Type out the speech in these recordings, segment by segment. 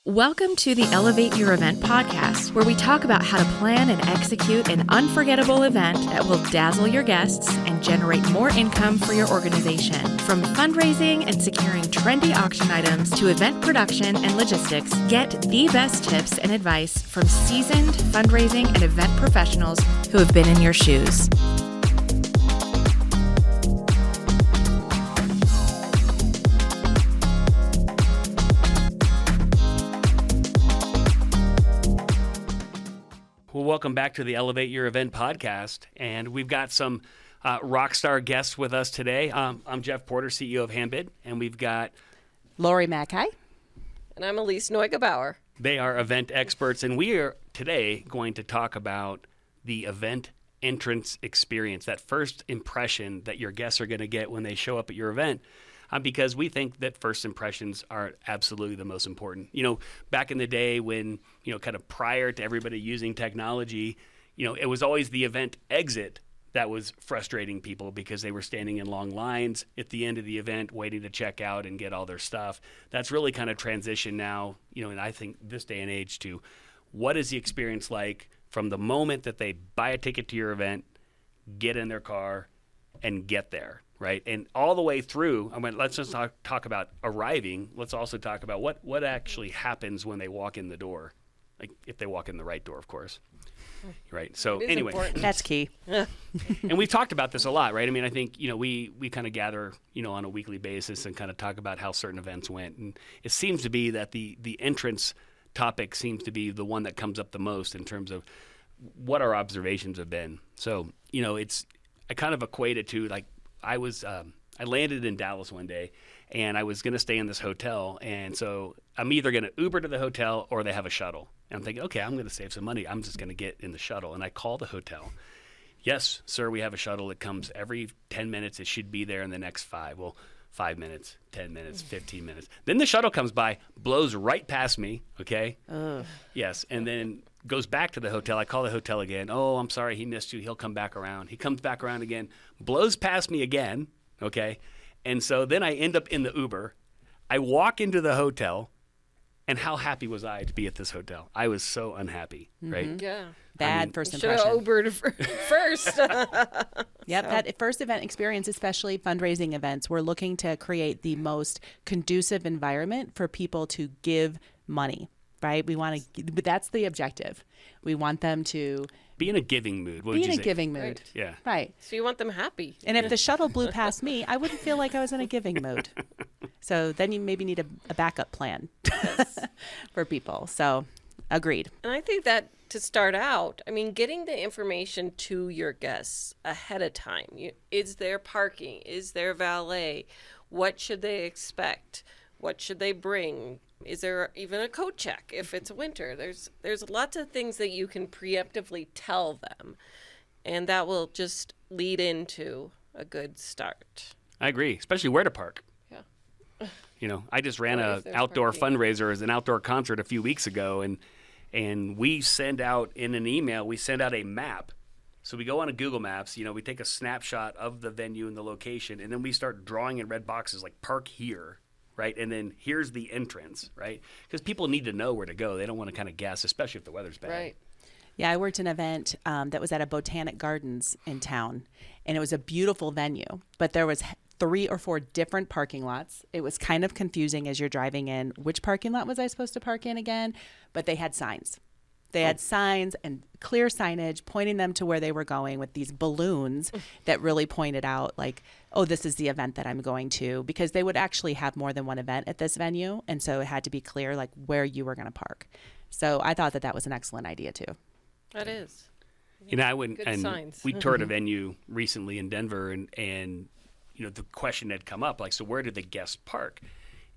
Welcome to the Elevate Your Event podcast, where we talk about how to plan and execute an unforgettable event that will dazzle your guests and generate more income for your organization. From fundraising and securing trendy auction items to event production and logistics, get the best tips and advice from seasoned fundraising and event professionals who have been in your shoes. Well, welcome back to the Elevate Your Event podcast, and we've got some rock star guests with us today. I'm Jeff Porter, CEO of Handbid, and we've got Lori Mackay. And I'm Elise Neugebauer. They are event experts, and we are today going to talk about the event entrance experience, that first impression that your guests are going to get when they show up at your event. Because we think that first impressions are absolutely the most important. You know, back in the day when, kind of prior to everybody using technology, it was always the event exit that was frustrating people because they were standing in long lines at the end of the event waiting to check out and get all their stuff. That's really kind of transitioned now, and I think this day and age to what is the experience like from the moment that they buy a ticket to your event, get in their car, and get there. Right. And all the way through, let's just talk about arriving. Let's also talk about what actually happens when they walk in the door. Like if they walk in the right door, of course. Right. So anyway, important. That's key. And we've talked about this a lot, right? I think, we kind of gather, on a weekly basis and kind of talk about how certain events went. And it seems to be that the entrance topic seems to be the one that comes up the most in terms of what our observations have been. So, I kind of equate it to like, I landed in Dallas one day, and I was going to stay in this hotel, and so I'm either going to Uber to the hotel or they have a shuttle. And I'm thinking, okay, I'm going to save some money. I'm just going to get in the shuttle, and I call the hotel. Yes, sir, we have a shuttle. It comes every 10 minutes. It should be there in the next 5. Well, 5 minutes, 10 minutes, 15 minutes. Then the shuttle comes by, blows right past me, okay? Yes, and then goes back to the hotel. I call the hotel again. Oh, I'm sorry, he missed you. He'll come back around. He comes back around again, blows past me again, okay? And so then I end up in the Uber. I walk into the hotel, and how happy was I to be at this hotel? I was so unhappy, right? Yeah. Bad first Should have impression. Ubered first. Yep, that first event experience, especially fundraising events, we're looking to create the most conducive environment for people to give money, right? But that's the objective. We want them to be in a giving mood. be in a giving mood. Right. Yeah. Right. So you want them happy. And if the shuttle blew past me, I wouldn't feel like I was in a giving mood. So then you maybe need a backup plan for people. So agreed. And I think that to start out, getting the information to your guests ahead of time. Is there parking? Is there valet? What should they expect? What should they bring? Is there even a coat check if it's winter? There's lots of things that you can preemptively tell them, and that will just lead into a good start. I agree, especially where to park. Yeah. I just ran an outdoor fundraiser as an outdoor concert a few weeks ago, and we send out in an email, we send out a map. So we go on a Google Maps, we take a snapshot of the venue and the location, and then we start drawing in red boxes like park here, right? And then here's the entrance, right? Because people need to know where to go. They don't want to kind of guess, especially if the weather's bad. Right. Yeah, I worked an event that was at a botanic gardens in town, and it was a beautiful venue, but there was 3 or 4 different parking lots. It was kind of confusing as you're driving in. Which parking lot was I supposed to park in again? But they had signs. They had signs and clear signage pointing them to where they were going with these balloons that really pointed out like, oh, this is the event that I'm going to, because they would actually have more than one event at this venue. And so it had to be clear like where you were going to park. So I thought that was an excellent idea too. That is. I wouldn't, Good and signs. we toured a venue recently in Denver, and the question had come up, like, so where did the guests park?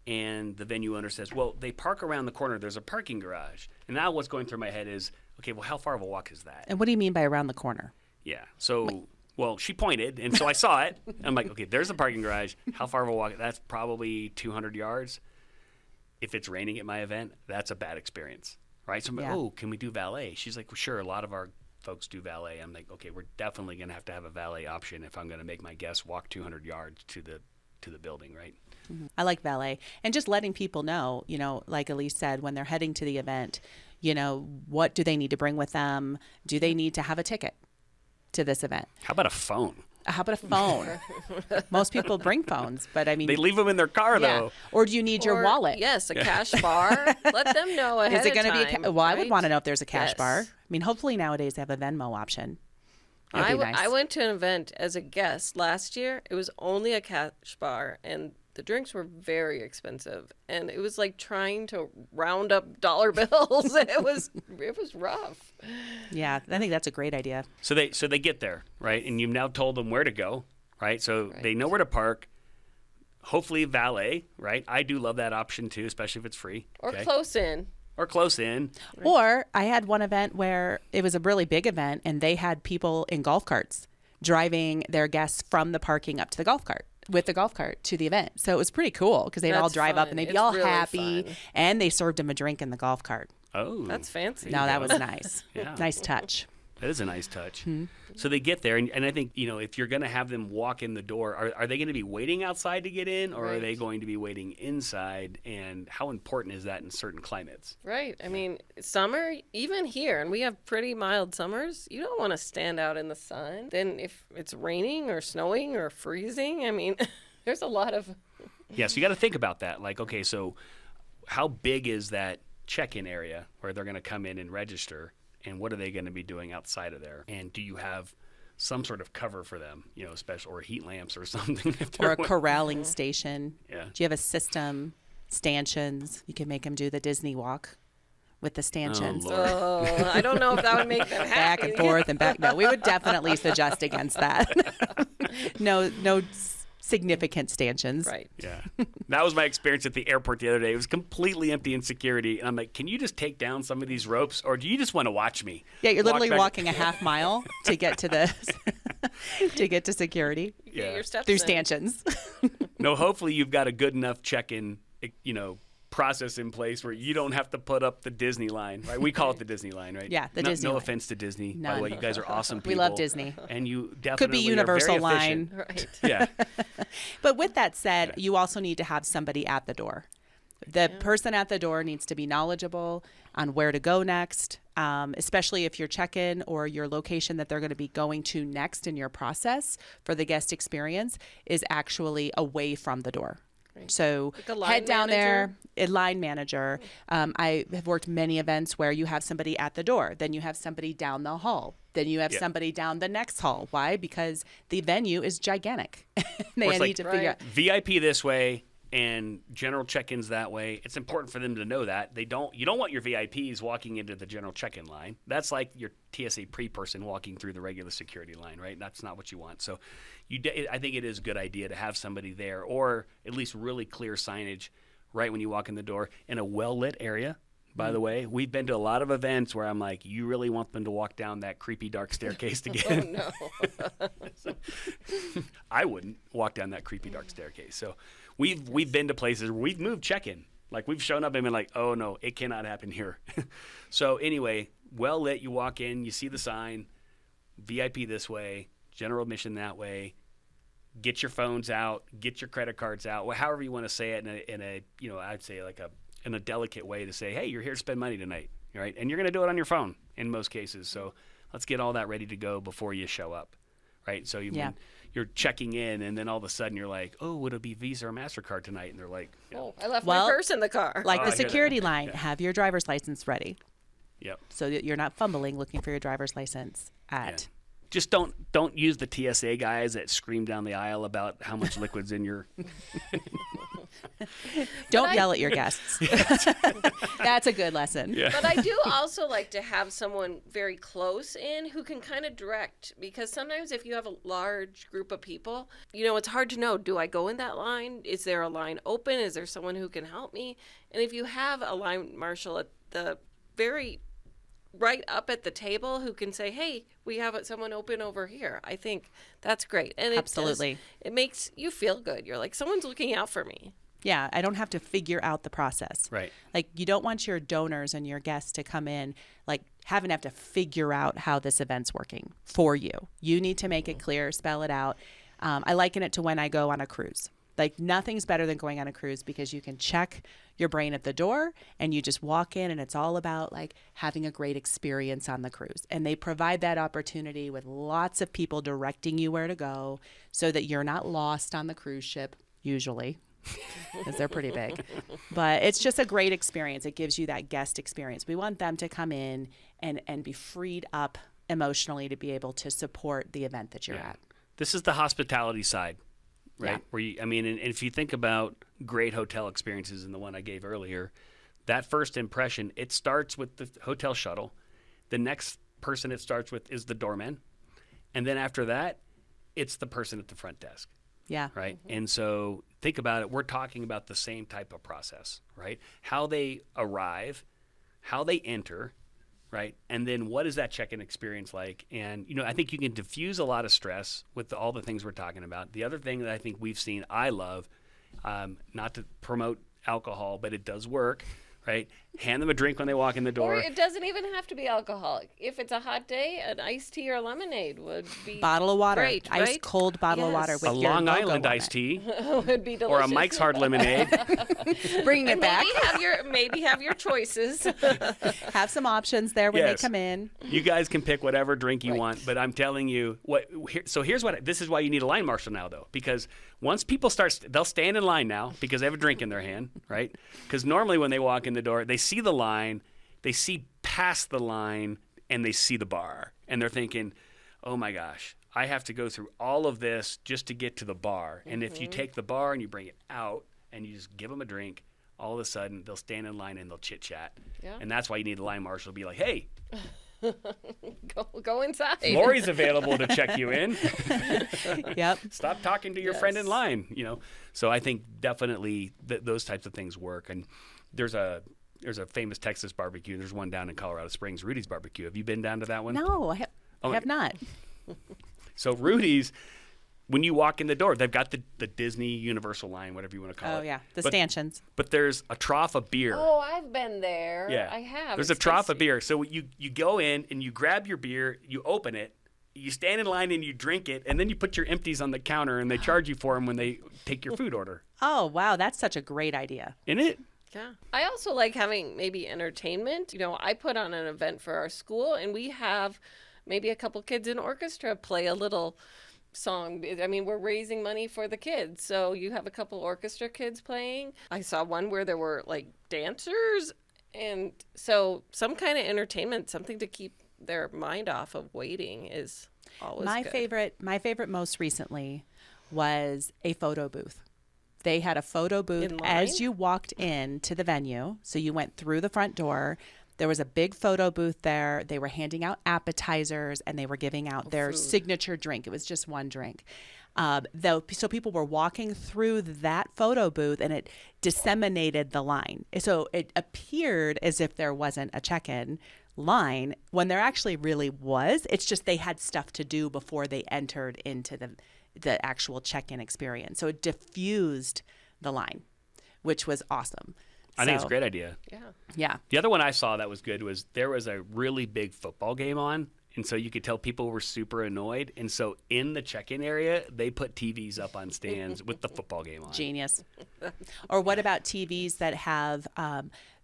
And the venue owner says, well, they park around the corner. There's a parking garage. And now what's going through my head is, okay, well, how far of a walk is that? And what do you mean by around the corner? Yeah. So, well, she pointed, and so I saw it. I'm like, okay, there's a parking garage. How far of a walk? That's probably 200 yards. If it's raining at my event, that's a bad experience, right? So I'm like, oh, can we do valet? She's like, well, sure, a lot of our folks do valet. I'm like, okay, we're definitely going to have a valet option if I'm going to make my guests walk 200 yards to the to the building, right? I like valet, and just letting people know, you know, like Elise said, when they're heading to the event, you know, what do they need to bring with them? Do they need to have a ticket to this event? How about a phone? How about a phone? Most people bring phones, but I mean, They leave them in their car, though. Or do you need your wallet? Yes, a cash bar. Let them know ahead Is it of going to time. be well, I would right? want to know if there's a cash Yes. bar. I mean, hopefully nowadays they have a Venmo option. That'd be nice. I went to an event as a guest last year. It was only a cash bar, and the drinks were very expensive. And it was like trying to round up dollar bills. it was rough. Yeah, I think that's a great idea. So they get there, right? And you've now told them where to go, right? So they know where to park. Hopefully valet, right? I do love that option too, especially if it's free. Or okay? close in. Or close in. Or I had one event where it was a really big event and they had people in golf carts driving their guests from the parking up to the golf cart with the golf cart to the event. So it was pretty cool because they'd all That's drive up fun. and they'd be It's all really happy fun. and they served them a drink in the golf cart. Oh. That's fancy. No, that was nice. Yeah. Nice touch. That is a nice touch. So they get there, and I think, you know, if you're going to have them walk in the door, are they going to be waiting outside to get in, or are they going to be waiting inside? And how important is that in certain climates? Right. I mean, summer, even here, and we have pretty mild summers, you don't want to stand out in the sun. Then if it's raining or snowing or freezing, I mean, there's a lot of... Yeah, so you got to think about that. Like, okay, so how big is that check-in area where they're going to come in and register? And what are they going to be doing outside of there? And do you have some sort of cover for them, you know, special or heat lamps or something? Or a corralling station. Yeah. Do you have a system? Stanchions. You can make them do the Disney walk with the stanchions. Lord. Oh, I don't know if that would make them happy. Back and forth and back. No, we would definitely suggest against that. no significant stanchions. Right. Yeah. That was my experience at the airport the other day. It was completely empty in security. And I'm like, can you just take down some of these ropes, or do you just want to watch me? Yeah, you're literally Walk back- walking a half mile to get to the to get to security Get Yeah. your steps through in. stanchions. No, hopefully you've got a good enough check-in, you know, process in place where you don't have to put up the Disney line, right? We call it the Disney line, right? Yeah, the no, Disney No line. offense to Disney. By the None. way, you guys are awesome people. We love Disney. And you definitely Could be are Universal very efficient. line. Right. Yeah. But with that said, you also need to have somebody at the door. The person at the door needs to be knowledgeable on where to go next, especially if your check-in or your location that they're going to be going to next in your process for the guest experience is actually away from the door. So Like a line head down manager? there, a line manager. I have worked many events where you have somebody at the door, then you have somebody down the hall, then you have Yeah. somebody down the next hall. Why? Because the venue is gigantic. They Or need it's like- to figure out. VIP this way and general check-ins that way. It's important for them to know that. You don't want your VIPs walking into the general check-in line. That's like your TSA pre-person walking through the regular security line, right? That's not what you want. So I think it is a good idea to have somebody there, or at least really clear signage right when you walk in the door in a well-lit area. By the way, we've been to a lot of events where I'm like, you really want them to walk down that creepy dark staircase to get in? No. I wouldn't walk down that creepy dark staircase. So we've been to places where we've moved check-in. Like we've shown up and been like, oh no, it cannot happen here. So anyway, well lit, you walk in, you see the sign, VIP this way, general admission that way. Get your phones out, get your credit cards out, however you want to say it in a you know, I'd say like in a delicate way to say, hey, you're here to spend money tonight, right? And you're going to do it on your phone in most cases. So let's get all that ready to go before you show up, right? So you're checking in, and then all of a sudden you're like, oh, would it be Visa or MasterCard tonight? And they're like, Oh, I left Well, my purse in the car. Like Oh, the I hear that. security line, have your driver's license ready yep. so that you're not fumbling looking for your driver's license at. Just don't use the TSA guys that scream down the aisle about how much liquid's in your. Don't yell at your guests. That's a good lesson. Yeah. But I do also like to have someone very close in who can kind of direct, because sometimes if you have a large group of people, you know, it's hard to know, do I go in that line? Is there a line open? Is there someone who can help me? And if you have a line marshal at the very right up at the table who can say, hey, we have someone open over here, I think that's great. And Absolutely. it makes you feel good. You're like, someone's looking out for me. Yeah, I don't have to figure out the process. Right. Like you don't want your donors and your guests to come in like having to have to figure out how this event's working for you. You need to make it clear, spell it out. I liken it to when I go on a cruise. Like nothing's better than going on a cruise because you can check your brain at the door and you just walk in and it's all about like having a great experience on the cruise. And they provide that opportunity with lots of people directing you where to go so that you're not lost on the cruise ship, usually, because they're pretty big. But it's just a great experience. It gives you that guest experience. We want them to come in and be freed up emotionally to be able to support the event that you're at. This is the hospitality side. Right. Yeah. Where you, I mean, and if you think about great hotel experiences in the one I gave earlier, that first impression, it starts with the hotel shuttle. The next person it starts with is the doorman. And then after that, it's the person at the front desk. Yeah. Right. And so think about it. We're talking about the same type of process, right? How they arrive, how they enter, right? And then what is that check-in experience like? And, you know, I think you can diffuse a lot of stress with all the things we're talking about. The other thing that I think we've seen, I love, not to promote alcohol, but it does work, right? Hand them a drink when they walk in the door. Or it doesn't even have to be alcoholic. If it's a hot day, an iced tea or lemonade would be Bottle of water, great, ice right? cold bottle of water Yes. with A your Long logo Island on iced it. tea would be delicious. or a Mike's Hard Lemonade. Bringing it back. Maybe have your choices. Have some options there when Yes. they come in. You guys can pick whatever drink you Right. want, but I'm telling you this is why you need a line marshal now, though, because once people they'll stand in line now because they have a drink in their hand, right? Because normally when they walk in the door, they see the line, they see past the line, and they see the bar, and they're thinking, oh my gosh, I have to go through all of this just to get to the bar. And if you take the bar and you bring it out and you just give them a drink, all of a sudden they'll stand in line and they'll chit chat. Yeah. And that's why you need a line marshal to be like, hey, Go inside. Lori's available to check you in. Yep. Stop talking to your friend in line, you know. So I think definitely those types of things work. And there's a famous Texas barbecue. There's one down in Colorado Springs, Rudy's Barbecue. Have you been down to that one? No, I have not. So Rudy's, when you walk in the door, they've got the Disney Universal line, whatever you want to call it. Oh, yeah. The But- stanchions. But there's a trough of beer. Oh, I've been there. Yeah. I have. There's a It's trough of tasty. beer. So you go in and you grab your beer, you open it, you stand in line and you drink it, and then you put your empties on the counter and they charge you for them when they take your food order. Oh, wow. That's such a great idea. Isn't it? Yeah. I also like having maybe entertainment. You know, I put on an event for our school and we have maybe a couple kids in orchestra play a little song. I mean, we're raising money for the kids. So you have a couple orchestra kids playing. I saw one where there were like dancers. And so some kind of entertainment, something to keep their mind off of waiting is always My good. favorite most recently was a photo booth. They had a photo booth In line? as you walked in to the venue. So you went through the front door. There was a big photo booth there. They were handing out appetizers and they were giving out their signature drink. It was just one drink. So people were walking through that photo booth and it disseminated the line. So it appeared as if there wasn't a check-in line when there actually really was. It's just they had stuff to do before they entered into the actual check-in experience. So it diffused the line, which was awesome. I think it's a great idea. Yeah. Yeah. The other one I saw that was good was there was a really big football game on, and so you could tell people were super annoyed. And so in the check-in area, they put TVs up on stands with the football game on. Genius. Or what about TVs that have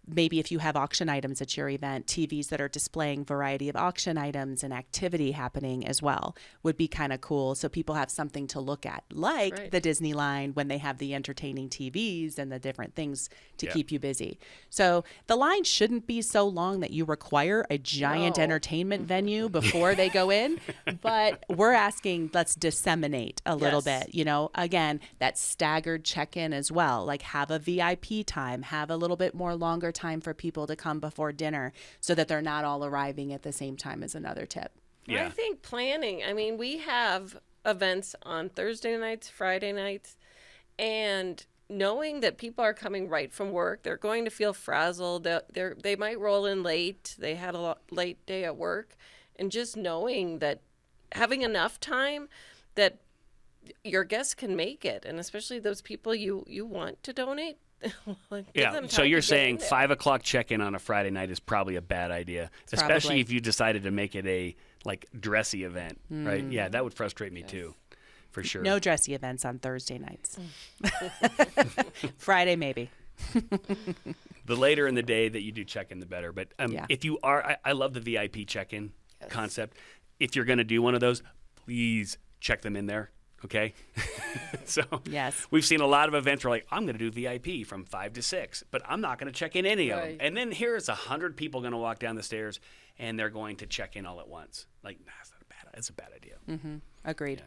maybe if you have auction items at your event, TVs that are displaying variety of auction items and activity happening as well would be kind of cool. So people have something to look at, like Right. the Disney line when they have the entertaining TVs and the different things to Yeah. keep you busy. So the line shouldn't be so long that you require a giant No. entertainment venue before they go in. But we're asking, let's disseminate a little Yes. bit. You know, again, that staggered check-in as well. Like have a VIP time, have a little bit more longer time for people to come before dinner so that they're not all arriving at the same time as another tip. Yeah. I think planning. I mean, we have events on Thursday nights, Friday nights, and knowing that people are coming right from work, they're going to feel frazzled. They might roll in late. They had a late day at work, and just knowing that having enough time that your guests can make it, and especially those people you want to donate. Give Yeah. them So time you're to get saying in there. 5:00 check-in on a Friday night is probably a bad idea, especially Probably. if you decided to make it a like dressy event, right? Yeah, that would frustrate me too. for sure. No dressy events on Thursday nights. Friday, maybe. The later in the day that you do check-in, the better. But Yeah. if you are, I love the VIP check-in concept. If you're going to do one of those, please check them in there. Okay. So Yes. we've seen a lot of events where like, I'm going to do VIP from 5 to 6, but I'm not going to check in any of them. Right. And then here's 100 people going to walk down the stairs and they're going to check in all at once. Like, nah, it's a bad idea. Agreed. Yeah.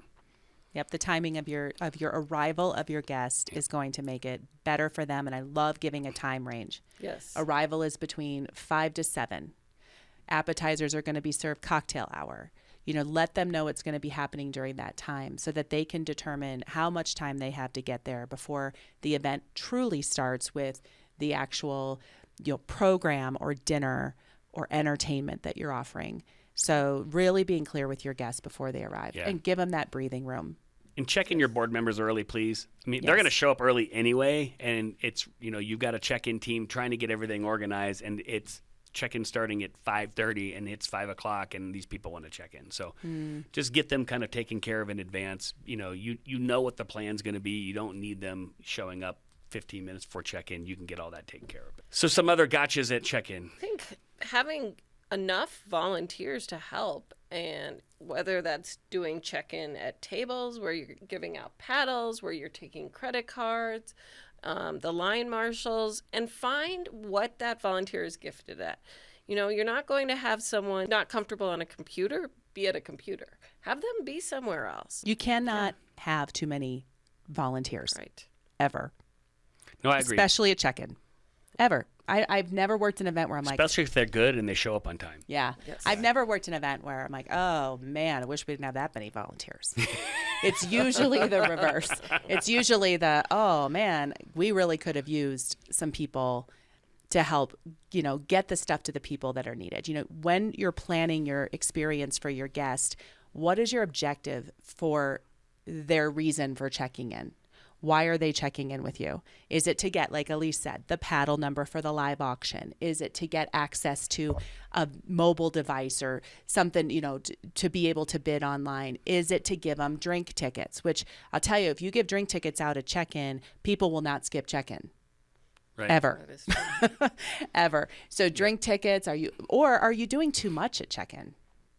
Yep, the timing of your arrival of your guest is going to make it better for them, and I love giving a time range. Yes. Arrival is between 5 to 7. Appetizers are going to be served cocktail hour. Let them know it's going to be happening during that time so that they can determine how much time they have to get there before the event truly starts with the actual program or dinner or entertainment that you're offering. So really being clear with your guests before they arrive and give them that breathing room. And check in your board members early, please. I mean, they're Yes. going to show up early anyway, and it's, you've got a check-in team trying to get everything organized, and it's check-in starting at 5:30, and it's 5 o'clock, and these people want to check in. So just get them kind of taken care of in advance. You know what the plan's going to be. You don't need them showing up 15 minutes before check-in. You can get all that taken care of. So some other gotchas at check-in. I think having enough volunteers to help, and whether that's doing check-in at tables where you're giving out paddles, where you're taking credit cards, the line marshals, and find what that volunteer is gifted at. You're not going to have someone not comfortable on a computer be at a computer. Have them be somewhere else. You cannot have too many volunteers, Right. ever, No, I agree. especially at check-in, ever. I've never worked an event where I'm like, Especially if they're good and they show up on time. yeah. Yes. I've never worked an event where I'm like, oh man, I wish we didn't have that many volunteers. It's usually the reverse. It's usually oh man, we really could have used some people to help, get the stuff to the people that are needed. When you're planning your experience for your guest, what is your objective for their reason for checking in? Why are they checking in with you? Is it to get, like Elise said, the paddle number for the live auction? Is it to get access to a mobile device or something, to be able to bid online? Is it to give them drink tickets? Which I'll tell you, if you give drink tickets out at check-in, people will not skip check-in. Right. Ever. That is true. Ever. So drink tickets, are you doing too much at check-in?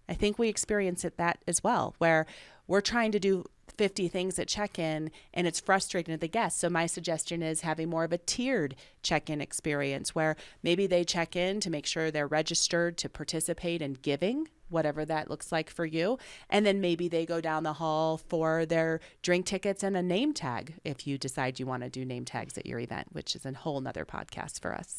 I think we experience that as well, where we're trying to do 50 things at check-in and it's frustrating to the guests. So my suggestion is having more of a tiered check-in experience where maybe they check in to make sure they're registered to participate in giving, whatever that looks like for you. And then maybe they go down the hall for their drink tickets and a name tag if you decide you want to do name tags at your event, which is a whole nother podcast for us.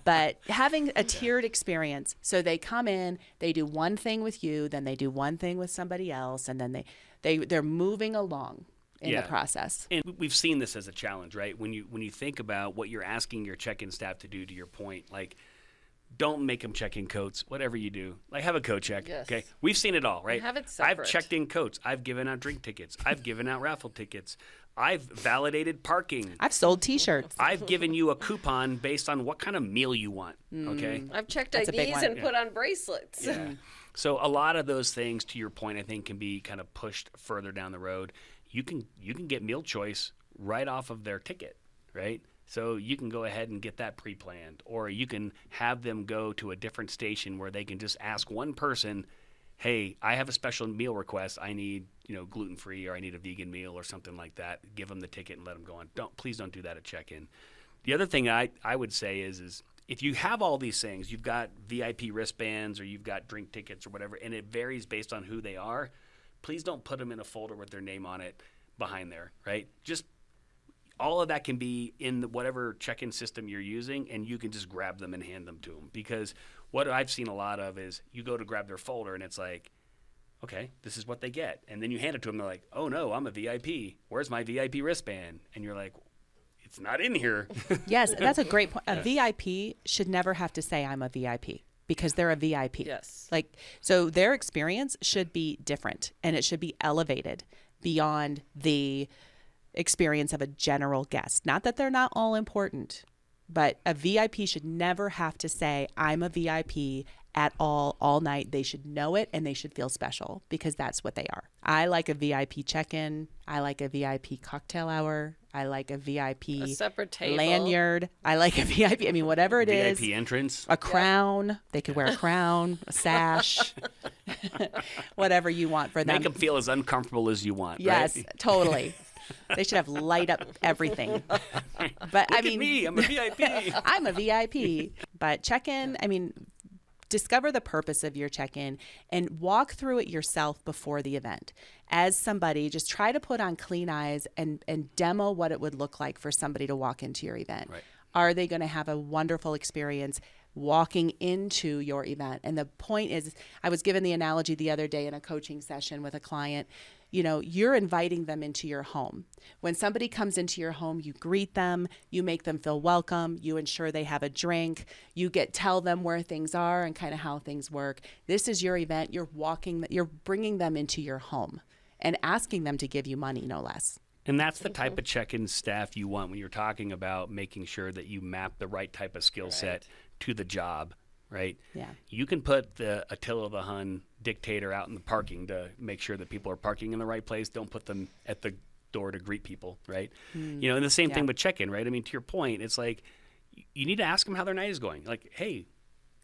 But having a tiered experience, so they come in, they do one thing with you, then they do one thing with somebody else, and then they're moving along in the process. And we've seen this as a challenge, right? When you think about what you're asking your check-in staff to do, to your point, like, don't make them check in coats, whatever you do. Like, have a coat check, Yes. okay? We've seen it all, right? Have it I've separate. checked in coats. I've given out drink tickets. I've given out raffle tickets. I've validated parking. I've sold T-shirts. I've given you a coupon based on what kind of meal you want, okay? I've checked That's a big IDs one. and put on bracelets. Yeah. So a lot of those things, to your point, I think can be kind of pushed further down the road. You can get meal choice right off of their ticket, right? So you can go ahead and get that pre-planned, or you can have them go to a different station where they can just ask one person, hey, I have a special meal request. I need, gluten-free, or I need a vegan meal or something like that. Give them the ticket and let them go on. Please don't do that at check-in. The other thing I would say is if you have all these things, you've got VIP wristbands or you've got drink tickets or whatever, and it varies based on who they are, please don't put them in a folder with their name on it behind there, right? Just all of that can be in whatever check-in system you're using, and you can just grab them and hand them to them. Because what I've seen a lot of is you go to grab their folder, and it's like, okay, this is what they get. And then you hand it to them, they're like, oh, no, I'm a VIP. Where's my VIP wristband? And you're like, it's not in here. Yes, that's a great point. A VIP should never have to say I'm a VIP because they're a VIP. Yes. So their experience should be different, and it should be elevated beyond the experience of a general guest. Not that they're not all important, but a VIP should never have to say I'm a VIP at all night. They should know it, and they should feel special, because that's what they are. I like a VIP check-in. I like a VIP cocktail hour. I like a VIP A separate table. lanyard. I like a VIP. I mean, whatever it is. VIP entrance. A crown. They could wear a crown, a sash, whatever you want for them. Make them feel as uncomfortable as you want. Yes, right? totally. They should have light up everything. But Look at me, I'm a VIP. I'm a VIP. But check-in, I mean, discover the purpose of your check-in and walk through it yourself before the event. As somebody, just try to put on clean eyes and demo what it would look like for somebody to walk into your event. Right. Are they going to have a wonderful experience walking into your event? And the point is, I was given the analogy the other day in a coaching session with a client. You know, you're inviting them into your home. When somebody comes into your home, you greet them, you make them feel welcome, you ensure they have a drink, you tell them where things are and kind of how things work. This is your event. You're bringing them into your home and asking them to give you money, no less. And that's the type of check-in staff you want when you're talking about making sure that you map the right type of skill set to the job, right? Yeah. You can put the Attila the Hun dictator out in the parking to make sure that people are parking in the right place. Don't put them at the door to greet people, right? You know, and the same thing with check-in, right? I mean, to your point, it's like you need to ask them how their night is going. Like, hey,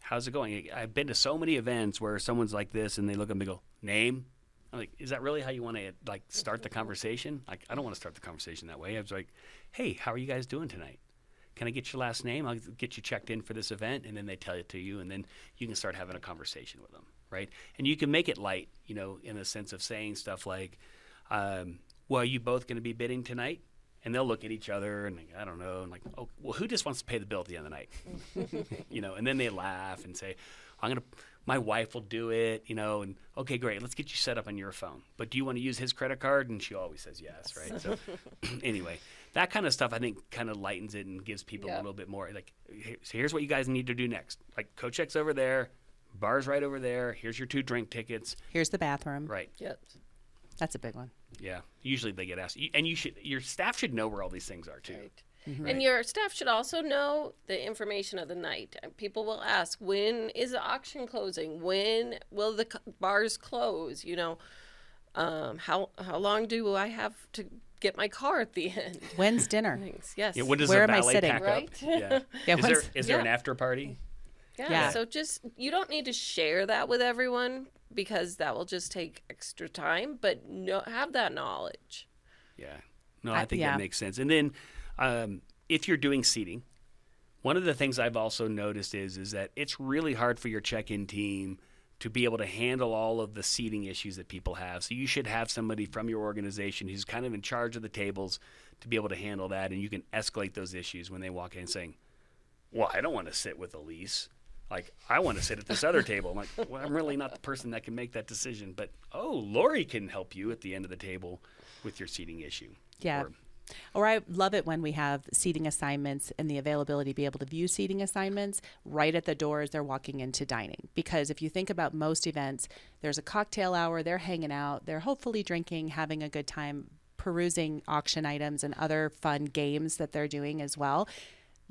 how's it going? I've been to so many events where someone's like this and they look at me and go, name? I'm like, is that really how you want to like start the conversation? Like, I don't want to start the conversation that way. I was like, hey, how are you guys doing tonight? Can I get your last name? I'll get you checked in for this event. And then they tell it to you, and then you can start having a conversation with them, right? And you can make it light, you know, in the sense of saying stuff like, well, are you both going to be bidding tonight? And they'll look at each other and I don't know, and like, oh, well, who just wants to pay the bill at the end of the night? You know, and then they laugh and say, my wife will do it, you know, and okay, great, let's get you set up on your phone. But do you want to use his credit card? And she always says yes, right? So anyway, that kind of stuff I think kind of lightens it and gives people a little bit more like, so here's what you guys need to do next. Like, coat check's over there, bar's right over there, here's your 2 drink tickets. Here's the bathroom. Right. Yep. That's a big one. Yeah. Usually they get asked. And your staff should know where all these things are too. Right. Mm-hmm. And your staff should also know the information of the night. People will ask, when is the auction closing? When will the bars close? You know, how long do I have to get my car at the end? When's dinner? Things. Yes. Yeah, when does Where the am I valet sitting? pack Right? up? Yeah. Yeah, Is there an after party? Yeah. So just, you don't need to share that with everyone because that will just take extra time, but have that knowledge. Yeah. No, I think yeah. that makes sense. And then if you're doing seating, one of the things I've also noticed is that it's really hard for your check-in team to be able to handle all of the seating issues that people have. So you should have somebody from your organization who's kind of in charge of the tables to be able to handle that, and you can escalate those issues when they walk in saying, well, I don't want to sit with Elise. Like, I want to sit at this other table. I'm like, well, I'm really not the person that can make that decision. But, Lori can help you at the end of the table with your seating issue. Yeah. Or I love it when we have seating assignments and the availability to be able to view seating assignments right at the door as they're walking into dining. Because if you think about most events, there's a cocktail hour, they're hanging out, they're hopefully drinking, having a good time, perusing auction items and other fun games that they're doing as well.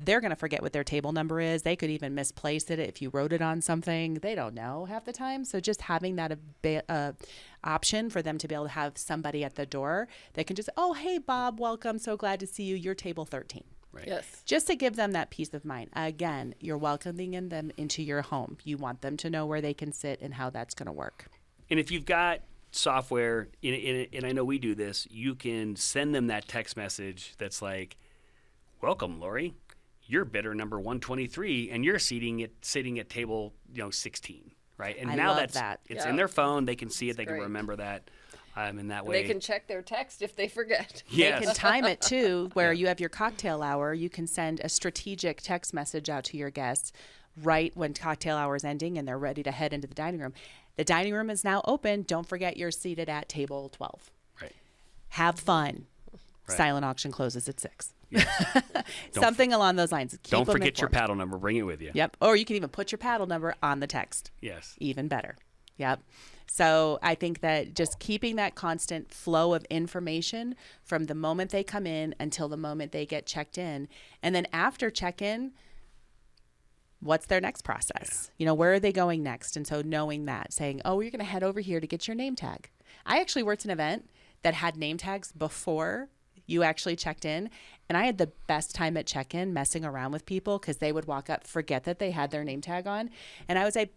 They're going to forget what their table number is. They could even misplace it if you wrote it on something. They don't know half the time. So just having that option for them to be able to have somebody at the door that can just, oh, hey, Bob, welcome. So glad to see you. You're table 13. Right. Yes. Just to give them that peace of mind. Again, you're welcoming them into your home. You want them to know where they can sit and how that's going to work. And if you've got software, and I know we do this, you can send them that text message that's like, welcome, Lori. You're bidder number 123, and you're sitting at table 16, right? And I now love that. It's in their phone. They can see it. That's they can great. remember that. In that way, They can check their text if they forget. Yes. They can time it too, where you have your cocktail hour. You can send a strategic text message out to your guests right when cocktail hour is ending and they're ready to head into the dining room. The dining room is now open. Don't forget you're seated at table 12. Right. Have fun. Right. Silent auction closes at 6. Yeah. Something along those lines. Keep Don't them forget your informed. paddle number. Bring it with you. Yep. Or you can even put your paddle number on the text. Yes. Even better. Yep. So I think that just keeping that constant flow of information from the moment they come in until the moment they get checked in. And then after check-in, what's their next process? You know, where are they going next? And so knowing that, saying, oh, you're going to head over here to get your name tag. I actually worked an event that had name tags before you actually checked in. And I had the best time at check-in messing around with people because they would walk up, forget that they had their name tag on. And I would say,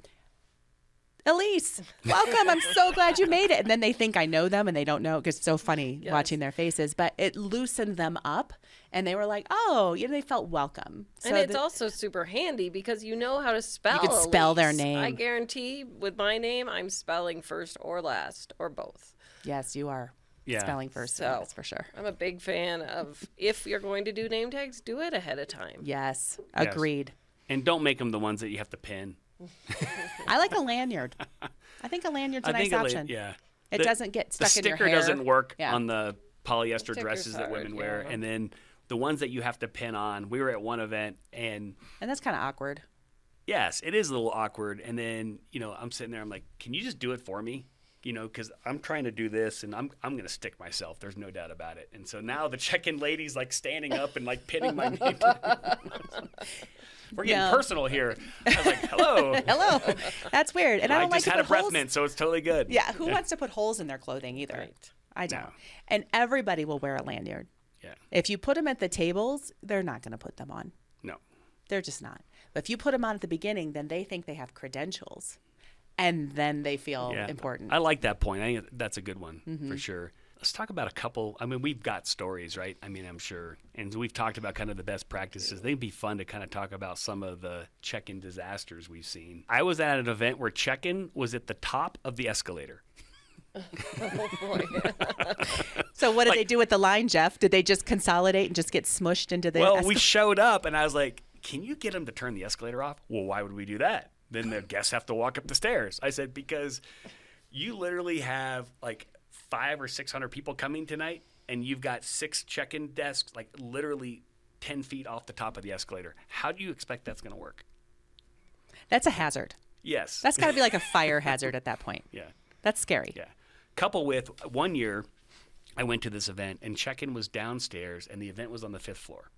Elise, welcome. I'm so glad you made it. And then they think I know them and they don't know because it's so funny watching their faces. But it loosened them up and they were like, oh, you know, they felt welcome. So and it's also super handy because you know how to spell. You can spell Elise. their name. I guarantee with my name, I'm spelling first or last or both. Yes, you are. Yeah. Spelling first, So, that's for sure. I'm a big fan of if you're going to do name tags, do it ahead of time. Yes, agreed. And don't make them the ones that you have to pin. I like a lanyard. I think a lanyard's a nice option. It doesn't get stuck in your hair. The sticker doesn't work Yeah. on the polyester Sticker's dresses that women hard, wear. yeah. And then the ones that you have to pin on, we were at one event and And that's kind of awkward. yes, it is a little awkward. And then, you know, I'm sitting there, I'm like, can you just do it for me? You know, because I'm trying to do this and I'm going to stick myself. There's no doubt about it. And so now the check-in lady's like standing up and like pinning my name. We're getting personal here. I was like, hello. Hello. That's weird. And I I don't like just to had a put breath holes. mint, so it's totally good. Yeah, who wants to put holes in their clothing either? Right. I don't. No. And everybody will wear a lanyard. Yeah. If you put them at the tables, they're not going to put them on. No. They're just not. But if you put them on at the beginning, then they think they have credentials. And then they feel important. I like that point. I think that's a good one for sure. Let's talk about a couple. I mean, we've got stories, right? I mean, I'm sure. And we've talked about kind of the best practices. They'd be fun to kind of talk about some of the check-in disasters we've seen. I was at an event where check-in was at the top of the escalator. So what did they do with the line, Jeff? Did they just consolidate and just get smushed into the Well, we showed up and I was like, can you get them to turn the escalator off? Well, why would we do that? Then the guests have to walk up the stairs. I said, because you literally have like 500 or 600 people coming tonight and you've got 6 check-in desks, like literally 10 feet off the top of the escalator. How do you expect that's going to work? That's a hazard. Yes. That's got to be like a fire hazard at that point. Yeah. That's scary. Yeah. Couple with one year, I went to this event and check-in was downstairs and the event was on the 5th floor.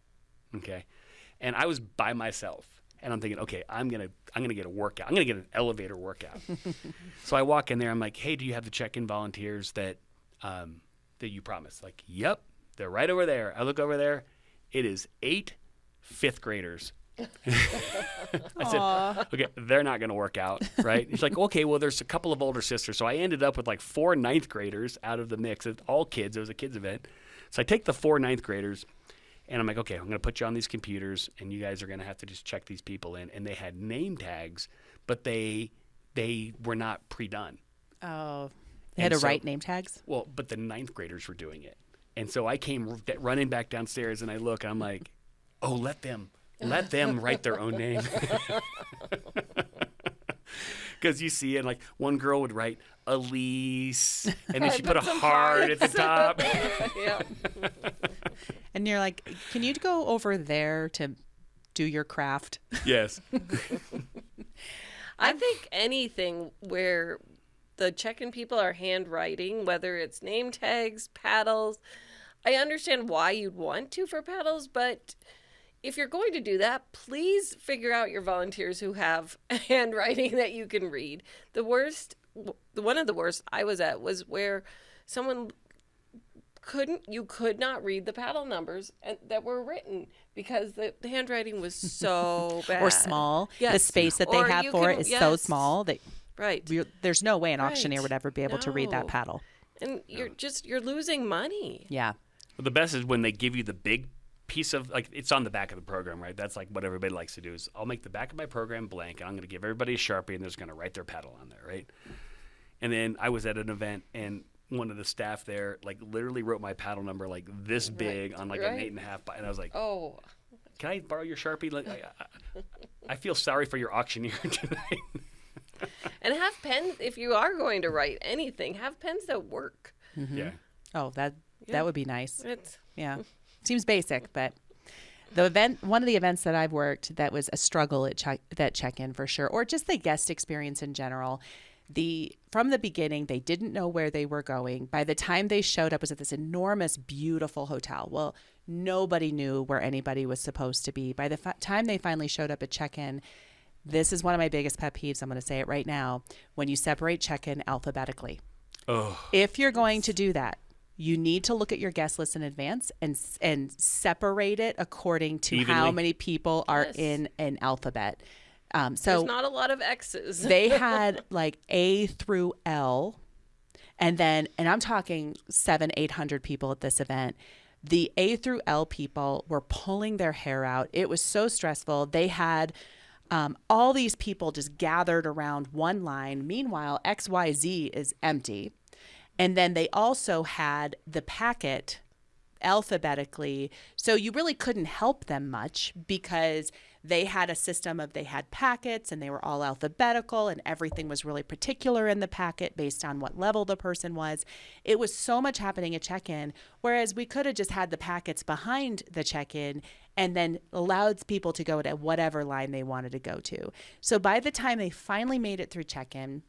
Okay. And I was by myself. And I'm thinking, okay, I'm gonna get a workout. I'm gonna get an elevator workout. So I walk in there. I'm like, hey, do you have the check-in volunteers that you promised? Like, yep, they're right over there. I look over there. It is 8 5th graders. I said, okay, they're not gonna work out, right? She's like, okay, well, there's a couple of older sisters. So I ended up with like 4 9th graders out of the mix. It's all kids. It was a kids event. So I take the 4 9th graders. And I'm like, okay, I'm going to put you on these computers, and you guys are going to have to just check these people in. And they had name tags, but they were not pre-done. Oh, they had to write name tags? Well, but the 9th graders were doing it. And so I came running back downstairs, and I look, and I'm like, oh, let them write their own name. Because you see it, like one girl would write Elise, and then she put a heart at the top. Yeah. And you're like, can you go over there to do your craft? Yes. I think anything where the check-in people are handwriting, whether it's name tags, paddles, I understand why you'd want to for paddles, but if you're going to do that, please figure out your volunteers who have handwriting that you can read. One of the worst I was at was where someone could not read the paddle numbers that were written because the handwriting was so bad. Or small. Yes. The space that they Or have you for can- it is so yes. small that Right. there's no way an auctioneer Right. would ever be able to read that No. paddle. And you're losing money. Yeah. Well, the best is when they give you the big piece of, like, it's on the back of the program, right? That's like what everybody likes to do is I'll make the back of my program blank and I'm going to give everybody a Sharpie and they're just going to write their paddle on there, right? And then I was at an event and one of the staff there, like, literally wrote my paddle number like this big on like an right. 8.5 by, and I was like, Oh, can I borrow your Sharpie? Like, I feel sorry for your auctioneer tonight. and have pens if you are going to write anything. Have pens that work. Yeah. Oh, that would be nice. It's Yeah. Seems basic, but one of the events that I've worked that was a struggle at that check-in for sure, or just the guest experience in general. From the beginning, they didn't know where they were going. By the time they showed up, it was at this enormous, beautiful hotel. Well, nobody knew where anybody was supposed to be. By the time they finally showed up at check-in, This is one of my biggest pet peeves. I'm going to say it right now. When you separate check-in alphabetically. Oh. If you're going to do that, you need to look at your guest list in advance and separate it according to Evenly. how many people are Yes. in an alphabet. There's So not a lot of X's. they had like A through L, and I'm talking 700-800 people at this event. The A through L people were pulling their hair out. It was so stressful. They had all these people just gathered around one line. Meanwhile, XYZ is empty. And then they also had the packet alphabetically. So you really couldn't help them much because they had a system of they had packets and they were all alphabetical and everything was really particular in the packet based on what level the person was. It was so much happening at check-in, whereas we could have just had the packets behind the check-in and then allowed people to go to whatever line they wanted to go to. So by the time they finally made it through check-in,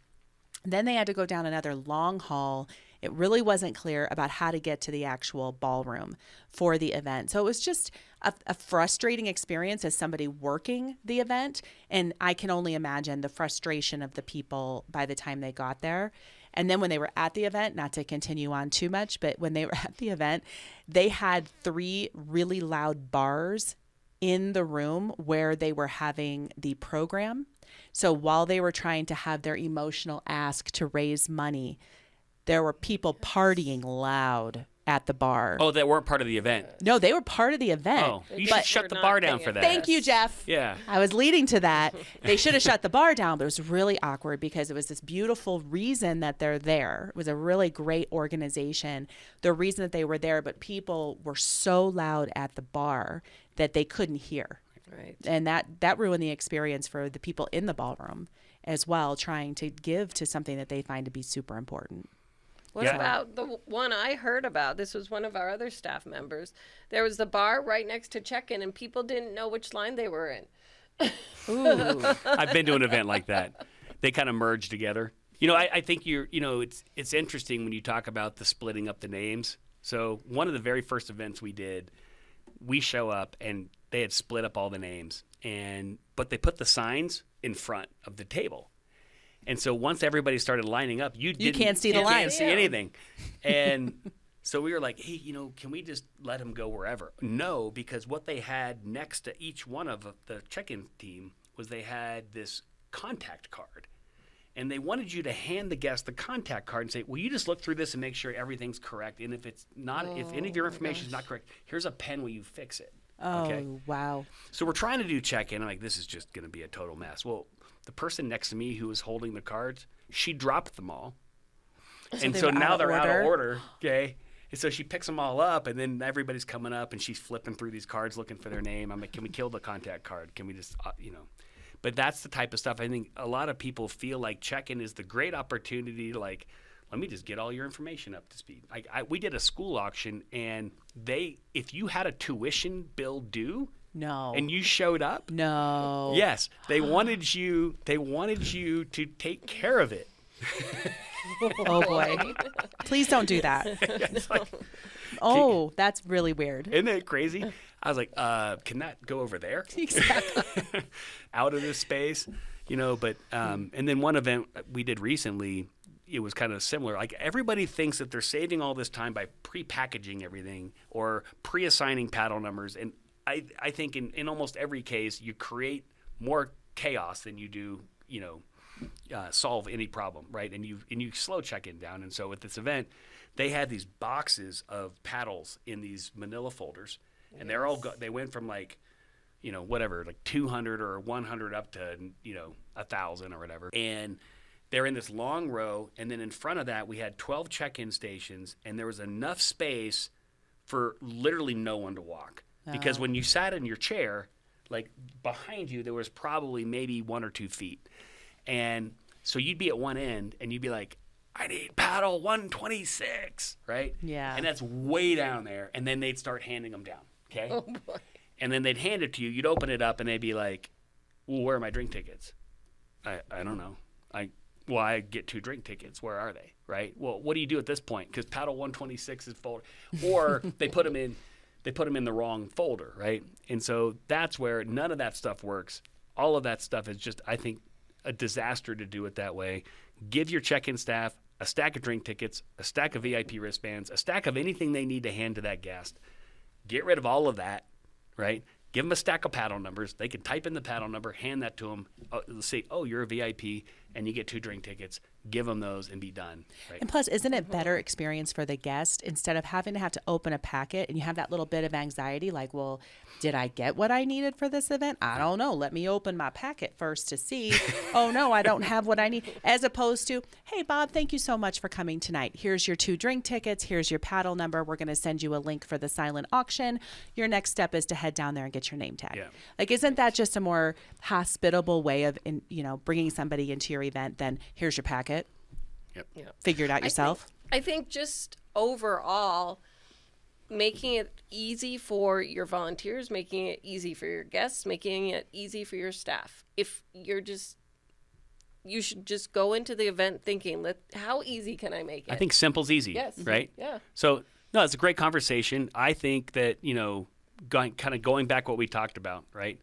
then they had to go down another long hall. It really wasn't clear about how to get to the actual ballroom for the event. So it was just a frustrating experience as somebody working the event. And I can only imagine the frustration of the people by the time they got there. And then when they were at the event, not to continue on too much, but when they were at the event, they had 3 really loud bars in the room where they were having the program. So while they were trying to have their emotional ask to raise money, there were people partying loud at the bar. Oh, that weren't part of the event. No, they were part of the event. Oh, you but should shut the bar down for that. Thank you, Jeff. Yeah. I was leading to that. They should have shut the bar down, but it was really awkward because it was this beautiful reason that they're there. It was a really great organization, the reason that they were there, but people were so loud at the bar that they couldn't hear. Right. And that ruined the experience for the people in the ballroom as well, trying to give to something that they find to be super important. What Yeah. about the one I heard about? This was one of our other staff members. There was the bar right next to check-in, and people didn't know which line they were in. Ooh. I've been to an event like that. They kind of merge together. I think it's interesting when you talk about the splitting up the names. So one of the very first events we did, we show up and they had split up all the names, but they put the signs in front of the table. And so once everybody started lining up, you can't see the You lines. can't see anything. And so we were like, hey, can we just let them go wherever? No, because what they had next to each one of the check-in team was they had this contact card. And they wanted you to hand the guest the contact card and say, well, you just look through this and make sure everything's correct. And if it's not, if any of your information is not correct, here's a pen where you fix it. Oh, Okay. wow. So we're trying to do check-in. I'm like, this is just going to be a total mess. Well, the person next to me who was holding the cards, she dropped them all. And they so were now out of they're out order? of order. Okay. And so she picks them all up, and then everybody's coming up, and she's flipping through these cards looking for their name. I'm like, can we kill the contact card? Can we just, But that's the type of stuff I think a lot of people feel like check-in is the great opportunity to let me just get all your information up to speed. We did a school auction, and if you had a tuition bill due, No. and you showed up, No. yes, they wanted you to take care of it. Oh, boy. Please don't do that. It's like, Oh, that's really weird. isn't that crazy? I was like, can that go over there? Exactly. Out of this space, but and then one event we did recently, it was kind of similar. Like everybody thinks that they're saving all this time by pre-packaging everything or pre-assigning paddle numbers. And I think in almost every case, you create more chaos than you do, solve any problem, right? And you slow check-in down. And so at this event, they had these boxes of paddles in these manila folders, and they're all they went from like 200 or 100 up to 1,000 or whatever, and they're in this long row. And then in front of that, we had 12 check-in stations, and there was enough space for literally no one to walk. Because when you sat in your chair, like behind you, there was probably maybe 1 or 2 feet. And so you'd be at one end and you'd be like, I need paddle 126, right? Yeah. And that's way down there. And then they'd start handing them down, okay? Oh, boy. And then they'd hand it to you. You'd open it up and they'd be like, well, where are my drink tickets? I don't know. I get 2 drink tickets. Where are they, right? Well, what do you do at this point? Because paddle 126 is folded. Or they put them in the wrong folder, right? And so that's where none of that stuff works. all of that stuff is just, I think, a disaster to do it that way. Give your check-in staff a stack of drink tickets, a stack of VIP wristbands, a stack of anything they need to hand to that guest. Get rid of all of that, right? Give them a stack of paddle numbers. They can type in the paddle number, hand that to them, say, oh, you're a VIP, and you get 2 drink tickets. Give them those and be done. Right? And plus, isn't it better experience for the guest instead of having to open a packet and you have that little bit of anxiety like, well, did I get what I needed for this event? I don't know. Let me open my packet first to see. Oh, no, I don't have what I need. As opposed to, hey, Bob, thank you so much for coming tonight. Here's your 2 drink tickets. Here's your paddle number. We're going to send you a link for the silent auction. Your next step is to head down there and get your name tag. Yeah. Like, isn't that just a more hospitable way of, bringing somebody into your event than here's your packet? Yep. Figure it out yourself. I think just overall, making it easy for your volunteers, making it easy for your guests, making it easy for your staff. If you should just go into the event thinking, how easy can I make it? I think simple's easy, yes. right? Yeah. So, no, it's a great conversation. I think that, going back what we talked about, right?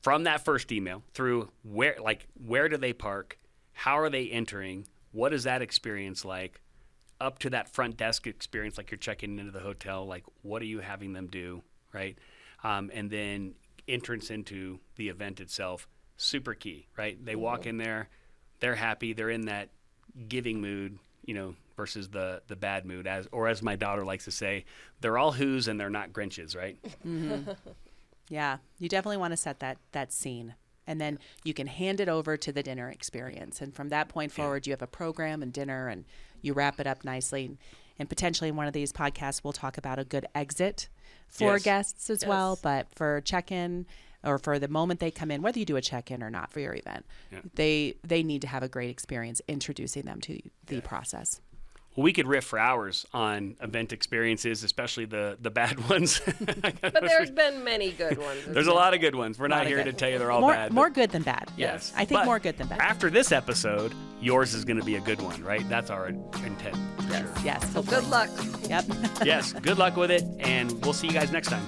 From that first email through where do they park? How are they entering? What is that experience like? Up to that front desk experience, like you're checking into the hotel, like what are you having them do, right? And then entrance into the event itself, super key, right? They walk in there, they're happy, they're in that giving mood, versus the bad mood, as my daughter likes to say, they're all who's and they're not Grinches, right? Mm-hmm. Yeah, you definitely want to set that scene. And then you can hand it over to the dinner experience. And from that point forward, you have a program and dinner, and you wrap it up nicely. And potentially in one of these podcasts, we'll talk about a good exit for guests as well. But for check-in or for the moment they come in, whether you do a check-in or not for your event, they need to have a great experience introducing them to the process. Well, we could riff for hours on event experiences, especially the bad ones. But there's been many good ones. There's a lot of good ones. We're not here to tell you they're all bad. More good than bad. Yes. I think more good than bad. After this episode, yours is going to be a good one, right? That's our intent. Yes. So good luck. Yep. Yes. Good luck with it, and we'll see you guys next time.